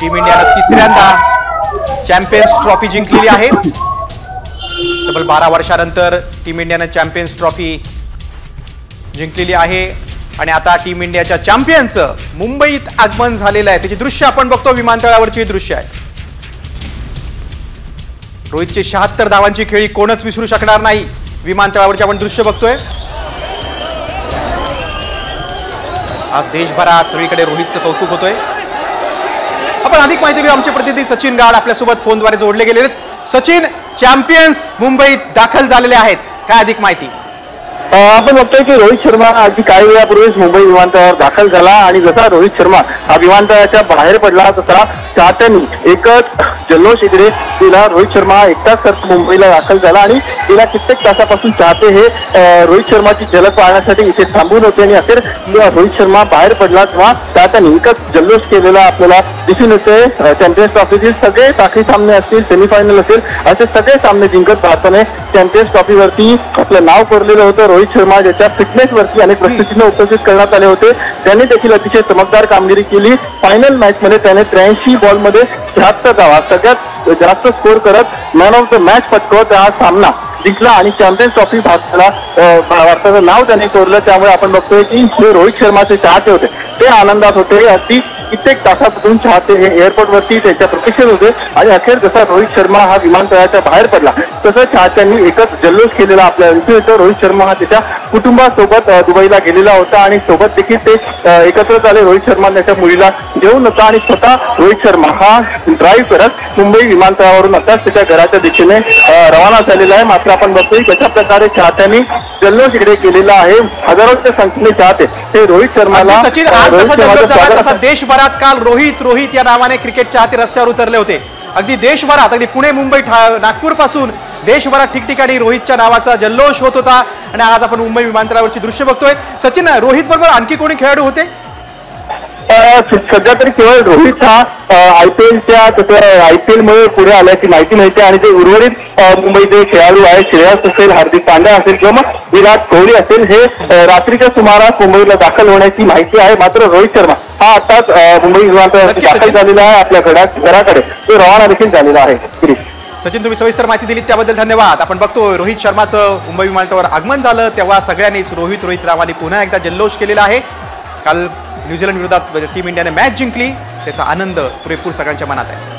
Team इंडियानं तिसऱ्यांदा champions trophy जिंकलेली आहे। तब्बल 12 वर्षानंतर टीम इंडियानं चॅम्पियन्स ट्रॉफी जिंकलेली आहे आणि आता टीम इंडियाच्या चॅम्पियनचं मुंबईत आगमन झालेलं आहे। त्याची दृश्य आपण बघतो, विमानतळावरची दृश्य आहेत। रोहितची 76 धावांची खेळी कोणच विसरू शकणार नाही। विमानतळावरची आपण दृश्य बघतोय। आज देशभरात सगळीकडे रोहितचं कौतुक होतोय। आपण अधिक माहिती घेऊ, आमचे प्रतिनिधी सचिन गाड आपल्यासोबत फोनद्वारे जोडले गेलेले आहेत। सचिन, चॅम्पियन्स मुंबईत दाखल झालेले आहेत, काय अधिक माहिती? आपण बघतोय की रोहित शर्मा अगदी काही वेळापूर्वीच मुंबई विमानतळावर दाखल झाला आणि जसा रोहित शर्मा हा विमानतळाच्या बाहेर पडला तसा चाहत्यांनी एकच जल्लोष इकडे केला। रोहित शर्मा एकटाच मुंबईला दाखल झाला आणि गेल्या कित्येक तासापासून चाहते हे रोहित शर्माची झलक पाहण्यासाठी इथे थांबून होते आणि अखेर रोहित शर्मा बाहेर पडला तेव्हा चाहत्यांनी एकच जल्लोष केलेला आपल्याला दिसून येते। चॅम्पियन्स ट्रॉफीचे सगळे साखळी सामने असतील, सेमीफायनल असेल, असे सगळे सामने जिंकत भारताने चॅम्पियन्स ट्रॉफीवरती आपलं नाव कोरलेलं होतं। रोहित शर्मा ज्याच्या फिटनेसवरती अनेक प्रश्नचिन्ह उपस्थित करण्यात आले होते, त्याने देखील अतिशय चमकदार कामगिरी केली। फायनल मॅच मध्ये त्याने 83 बॉलमध्ये 76 धावा, सगळ्यात जास्त स्कोर करत मॅन ऑफ द मॅच पटकवत हा सामना जिंकला आणि चॅम्पियन्स ट्रॉफी भारताचं नाव त्याने कोरलं। त्यामुळे आपण बघतोय की जे रोहित शर्माचे चाहते होते ते आनंदात होते। अगदी कित्येक तासापासून चाहते हे एअरपोर्ट वरती त्याच्या प्रतीक्षेत होते आणि अखेर जसा रोहित शर्मा हा विमानतळाच्या बाहेर पडला तसं चाहत्यांनी एकच जल्लोष केलेला आपल्याला दिसून येतं। रोहित शर्मा हा त्याच्या कुटुंबासोबत दुबईला गेलेला होता आणि सोबत देखील ते एकत्र झाले। रोहित शर्मा त्याच्या मुलीला घेऊन होता आणि स्वतः रोहित शर्मा हा ड्राईव्ह करत मुंबई विमानतळावरून आताच त्याच्या घराच्या दिशेने रवाना झालेला आहे। मात्र आपण बघतोय कशा प्रकारे चाहत्यांनी जल्लोष इकडे केलेला आहे। हजारोच्या संख्येने चाहते ते रोहित शर्माला तसा देशभरात काल रोहित रोहित या नावाने क्रिकेट चाहते रस्त्यावर उतरले होते। अगदी देशभरात, अगदी पुणे, मुंबई, नागपूर पासून देशभरात ठिकठिकाणी रोहितच्या नावाचा जल्लोष होत होता आणि आज आपण मुंबई विमानतळावरची दृश्य बघतोय। सचिन, रोहित बरोबर आणखी कोणी खेळाडू होते? सध्या तरी केवळ रोहित हा IPL मुळे पुढे आल्याची माहिती मिळते आणि जे उर्वरित मुंबईचे खेळाडू आहेत, श्रेयस असेल, हार्दिक पांड्या असेल किंवा मग विराट कोहली असेल, हे रात्रीच्या सुमारास मुंबईला दाखल होण्याची माहिती आहे। मात्र रोहित शर्मा हा आताच मुंबई विमानतळावरती दाखल झालेला आहे, आपल्या घराकडे तो रवाना देखील झालेला आहे। सचिन, तुम्ही सविस्तर माहिती दिली त्याबद्दल धन्यवाद। आपण बघतो रोहित शर्माचं मुंबई विमानतळावर आगमन झालं तेव्हा सगळ्यांनीच रोहित रोहित नावाने पुन्हा एकदा जल्लोष केलेला आहे। काल न्यूझीलंड विरोधात टीम इंडियाने मॅच जिंकली, त्याचा आनंद पुरेपूर सगळ्यांच्या मनात आहे।